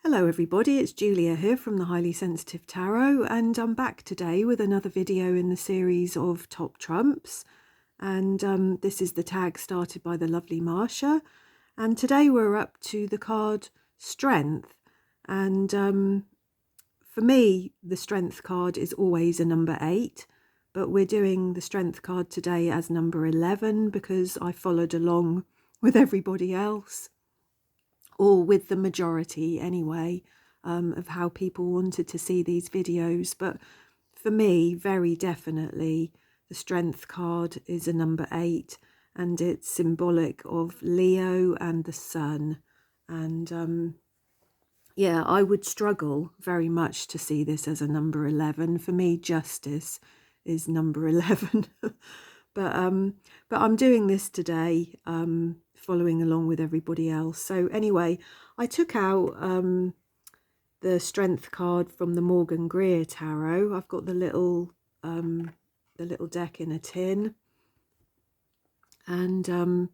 Hello everybody, it's Julia here from the Highly Sensitive Tarot, and I'm back today with another video in the series of Top Trumps. And this is the tag started by the lovely Mascha, and today we're up to the card Strength. And for me, the Strength card is always a number 8, but we're doing the Strength card today as number 11 because I followed along with everybody else, or with the majority anyway, of how people wanted to see these videos. But for me, very definitely, the Strength card is a number 8, and it's symbolic of Leo and the Sun. And yeah, I would struggle very much to see this as a number 11. For me, Justice is number 11. But I'm doing this today, following along with everybody else. So anyway, I took out the Strength card from the Morgan Greer Tarot. I've got the little deck in a tin, and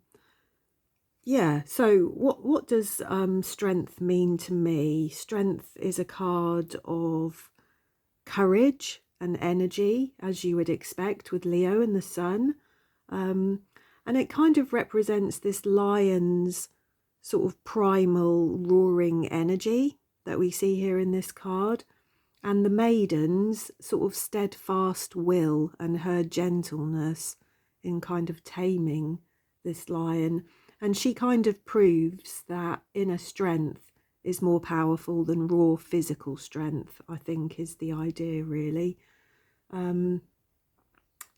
yeah. So what does Strength mean to me? Strength is a card of courage and energy, as you would expect with Leo and the Sun. And it kind of represents this lion's sort of primal roaring energy that we see here in this card, and the maiden's sort of steadfast will and her gentleness in kind of taming this lion. And she kind of proves that inner strength is more powerful than raw physical strength, I think is the idea really.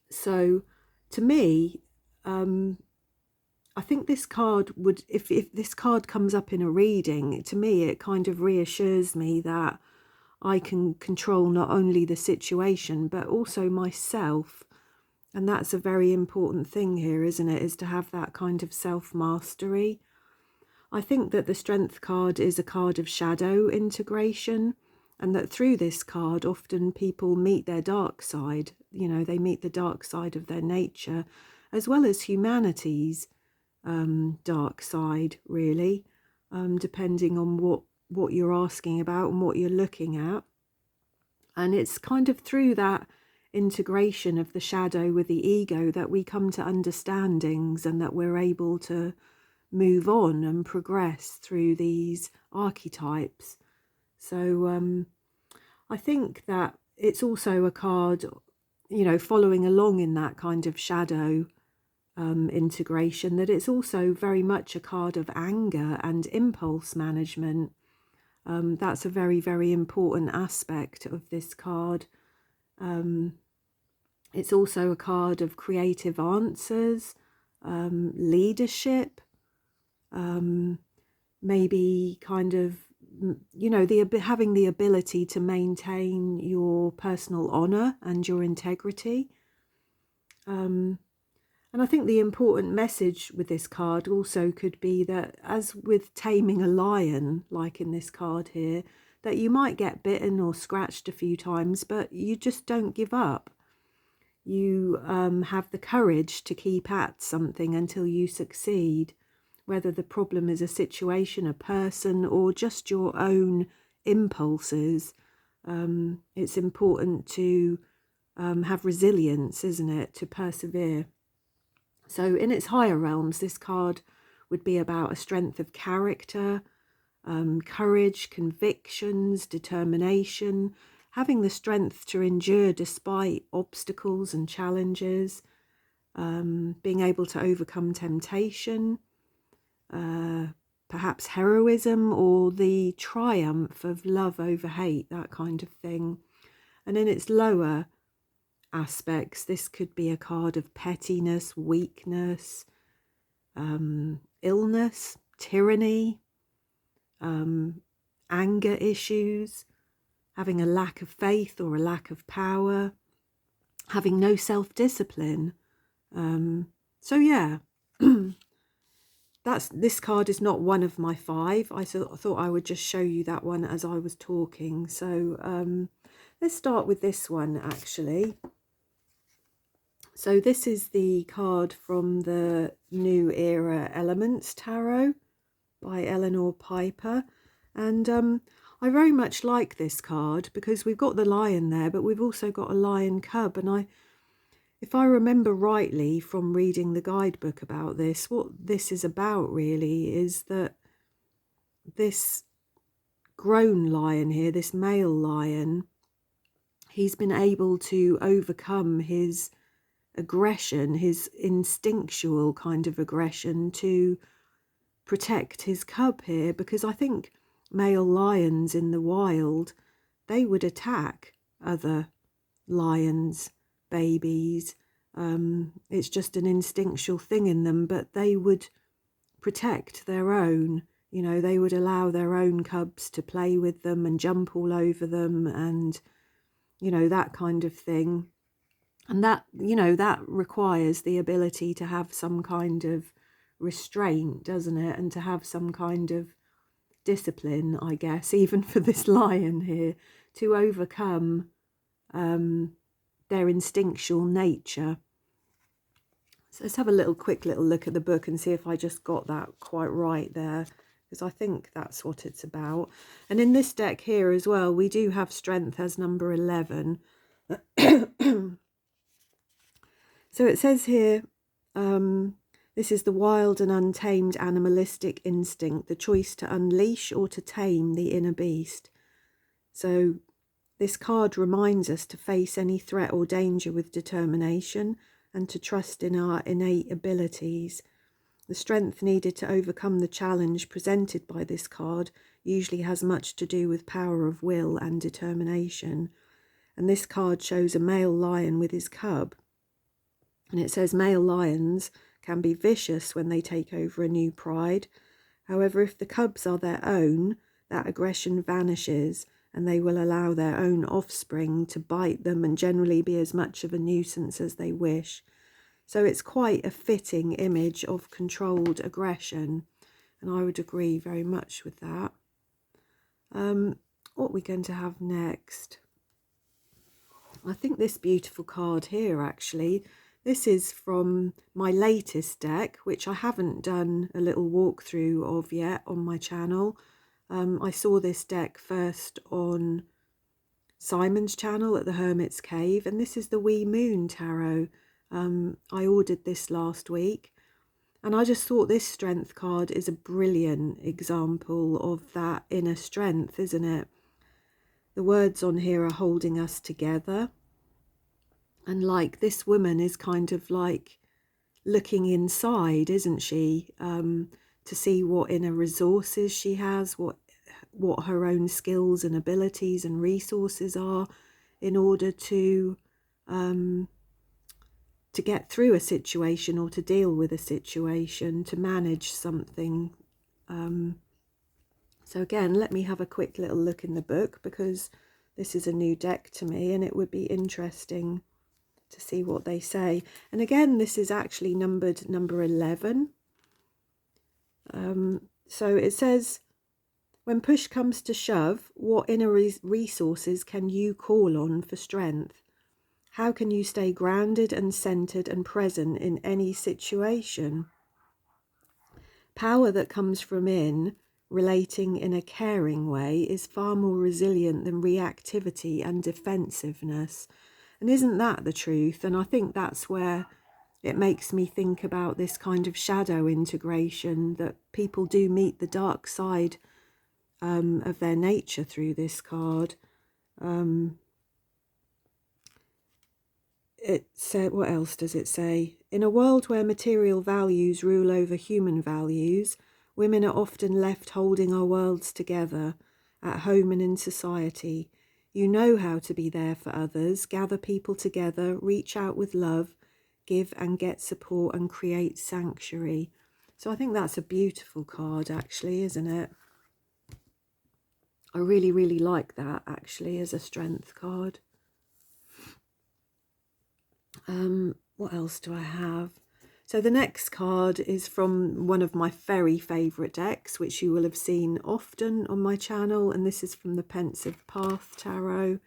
So to me, I think this card would, if this card comes up in a reading, to me it kind of reassures me that I can control not only the situation but also myself. And that's a very important thing here, isn't it? Is to have that kind of self-mastery. I think that the Strength card is a card of shadow integration, and that through this card often people meet their dark side. You know, they meet the dark side of their nature as well as humanity's dark side, really, depending on what you're asking about and what you're looking at. And it's kind of through that integration of the shadow with the ego that we come to understandings, and that we're able to move on and progress through these archetypes. So I think that it's also a card, you know, following along in that kind of shadow integration, that it's also very much a card of anger and impulse management. That's a very, very important aspect of this card. It's also a card of creative answers, leadership, maybe kind of, you know, having the ability to maintain your personal honor and your integrity. And I think the important message with this card also could be that, as with taming a lion, like in this card here, that you might get bitten or scratched a few times, but you just don't give up. You have the courage to keep at something until you succeed, whether the problem is a situation, a person, or just your own impulses. It's important to have resilience, isn't it, to persevere. So in its higher realms, this card would be about a strength of character, courage, convictions, determination, having the strength to endure despite obstacles and challenges, being able to overcome temptation, perhaps heroism, or the triumph of love over hate, that kind of thing. And in its lower aspects, this could be a card of pettiness, weakness, illness, tyranny, anger issues, having a lack of faith or a lack of power, having no self-discipline. So yeah, this card is not one of my 5. I thought I would just show you that one as I was talking. So let's start with this one actually. So this is the card from the New Era Elements Tarot by Eleanor Piper. And I very much like this card because we've got the lion there, but we've also got a lion cub. And if I remember rightly from reading the guidebook about this, what this is about really is that this grown lion here, this male lion, he's been able to overcome his aggression, his instinctual kind of aggression, to protect his cub here, because I think male lions in the wild, they would attack other lions, babies. It's just an instinctual thing in them, but they would protect their own. You know, they would allow their own cubs to play with them and jump all over them and, you know, that kind of thing. And that, you know, that requires the ability to have some kind of restraint, doesn't it? And to have some kind of discipline, I guess, even for this lion here, to overcome their instinctual nature. So let's have a quick little look at the book and see if I just got that quite right there, because I think that's what it's about. And in this deck here as well, we do have strength as number 11. So it says here, this is the wild and untamed animalistic instinct, the choice to unleash or to tame the inner beast. So this card reminds us to face any threat or danger with determination and to trust in our innate abilities. The strength needed to overcome the challenge presented by this card usually has much to do with power of will and determination. And this card shows a male lion with his cub. And it says male lions can be vicious when they take over a new pride. However, if the cubs are their own, that aggression vanishes and they will allow their own offspring to bite them and generally be as much of a nuisance as they wish. So it's quite a fitting image of controlled aggression, and I would agree very much with that. What are we going to have next? I think this beautiful card here, actually, this is from my latest deck, which I haven't done a little walkthrough of yet on my channel. I saw this deck first on Simon's channel at the Hermit's Cave, and this is the Wee Moon Tarot. I ordered this last week, and I just thought this strength card is a brilliant example of that inner strength, isn't it? The words on here are holding us together. And like this woman is kind of like looking inside, isn't she? To see what inner resources she has, what her own skills and abilities and resources are in order to get through a situation or to deal with a situation, to manage something. So again, let me have a quick little look in the book, because this is a new deck to me and it would be interesting to see what they say. And again, this is actually numbered number 11. So it says, when push comes to shove, what inner resources can you call on for strength? How can you stay grounded and centered and present in any situation? Power that comes from relating in a caring way is far more resilient than reactivity and defensiveness. And isn't that the truth? And I think that's where it makes me think about this kind of shadow integration, that people do meet the dark side of their nature through this card. It said, what else does it say? In a world where material values rule over human values, women are often left holding our worlds together, at home and in society. You know how to be there for others, gather people together, reach out with love, give and get support and create sanctuary. So I think that's a beautiful card, actually, isn't it? I really, really like that, actually, as a strength card. What else do I have? So the next card is from one of my very favourite decks, which you will have seen often on my channel, and this is from the Pensive Path Tarot.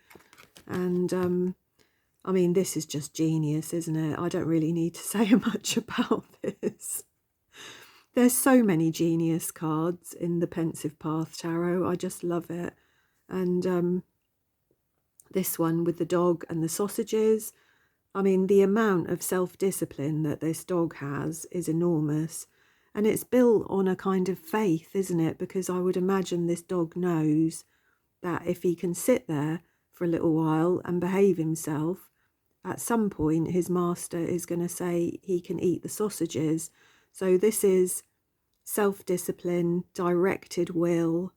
And I mean, this is just genius, isn't it? I don't really need to say much about this. There's so many genius cards in the Pensive Path Tarot. I just love it. And this one with the dog and the sausages. I mean, the amount of self-discipline that this dog has is enormous. And it's built on a kind of faith, isn't it? Because I would imagine this dog knows that if he can sit there for a little while and behave himself, at some point his master is going to say he can eat the sausages. So this is self-discipline, directed will.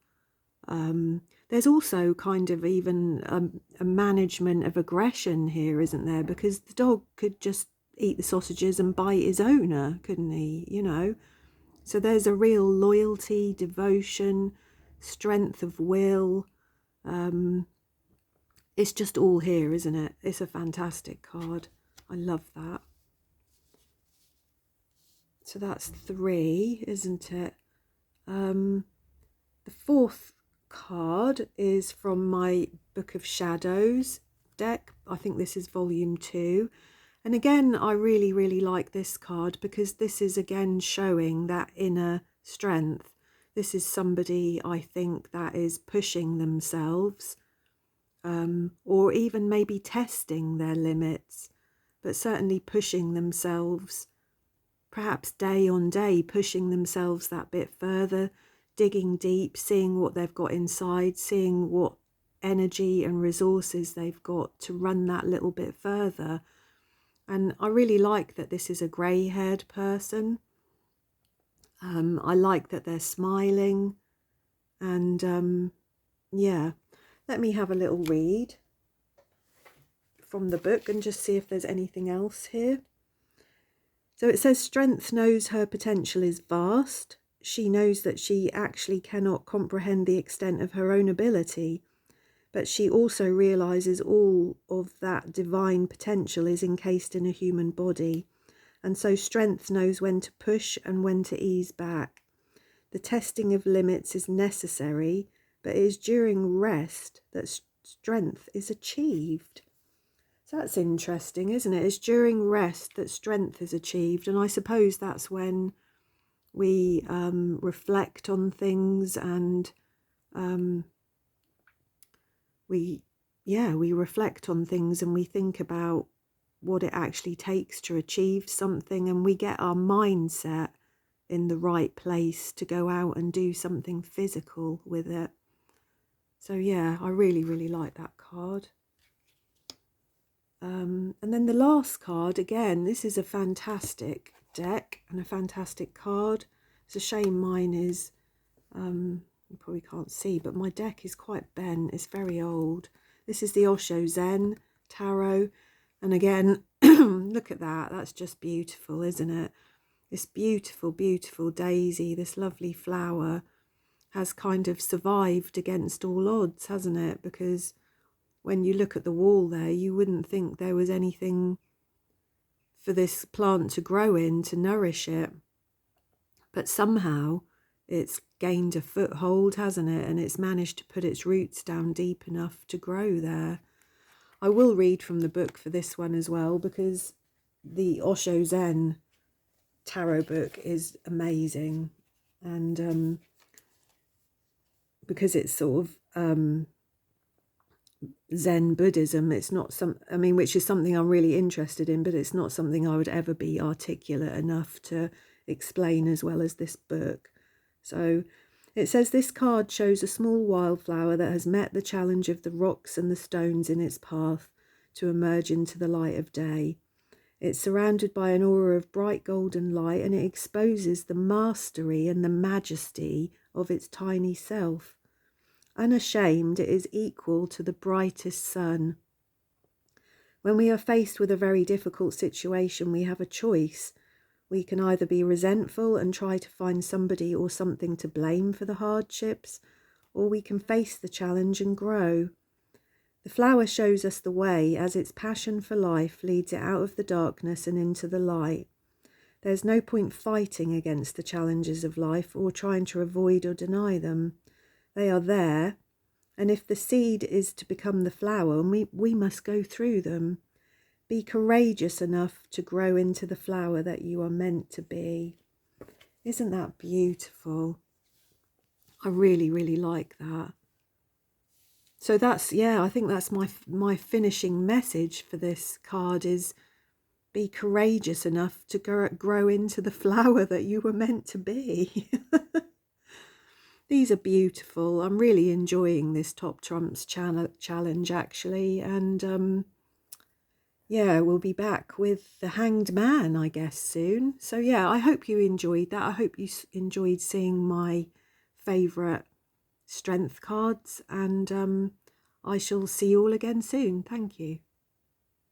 There's also kind of even a management of aggression here, isn't there? Because the dog could just eat the sausages and bite his owner, couldn't he? You know? So there's a real loyalty, devotion, strength of will. It's just all here, isn't it? It's a fantastic card. I love that. So that's 3, isn't it? The 4th card is from my Book of Shadows deck. I think this is volume 2. And again, I really, really like this card because this is again showing that inner strength. This is somebody, I think, that is pushing themselves, or even maybe testing their limits, but certainly pushing themselves, perhaps day on day, pushing themselves that bit further, digging deep, seeing what they've got inside, seeing what energy and resources they've got to run that little bit further. And I really like that this is a grey-haired person. I like that they're smiling. And yeah, let me have a little read from the book and just see if there's anything else here. So it says, strength knows her potential is vast. She knows that she actually cannot comprehend the extent of her own ability, but she also realizes all of that divine potential is encased in a human body. And so strength knows when to push and when to ease back. The testing of limits is necessary, but it is during rest that strength is achieved. So that's interesting, isn't it? It's during rest that strength is achieved. And I suppose that's when we reflect on things, and we reflect on things and we think about what it actually takes to achieve something, and we get our mindset in the right place to go out and do something physical with it. So yeah, I really, really like that card. And then the last card, again, this is a fantastic deck and a fantastic card. It's a shame mine is, you probably can't see, but my deck is quite bent. It's very old. This is the Osho Zen Tarot. And again, look at that. That's just beautiful, isn't it? This beautiful, beautiful daisy, this lovely flower, has kind of survived against all odds, hasn't it? Because when you look at the wall there, you wouldn't think there was anything for this plant to grow in, to nourish it. But somehow it's gained a foothold, hasn't it? And it's managed to put its roots down deep enough to grow there. I will read from the book for this one as well, because the Osho Zen tarot book is amazing. And because it's sort of Zen Buddhism, it's not which is something I'm really interested in, but it's not something I would ever be articulate enough to explain as well as this book. So it says, this card shows a small wildflower that has met the challenge of the rocks and the stones in its path to emerge into the light of day. It's surrounded by an aura of bright golden light, and it exposes the mastery and the majesty of its tiny self. Unashamed, it is equal to the brightest sun. When we are faced with a very difficult situation, we have a choice. We can either be resentful and try to find somebody or something to blame for the hardships, or we can face the challenge and grow. The flower shows us the way, as its passion for life leads it out of the darkness and into the light. There's no point fighting against the challenges of life or trying to avoid or deny them. They are there, and if the seed is to become the flower, we must go through them. Be courageous enough to grow into the flower that you are meant to be. Isn't that beautiful? I really, really like that. So that's, yeah, I think that's my finishing message for this card is be courageous enough to grow into the flower that you were meant to be. These are beautiful. I'm really enjoying this Top Trumps challenge actually, and yeah, we'll be back with the Hanged Man, I guess, soon. So yeah, I hope you enjoyed that. I hope you enjoyed seeing my favourite strength cards, and I shall see you all again soon. Thank you.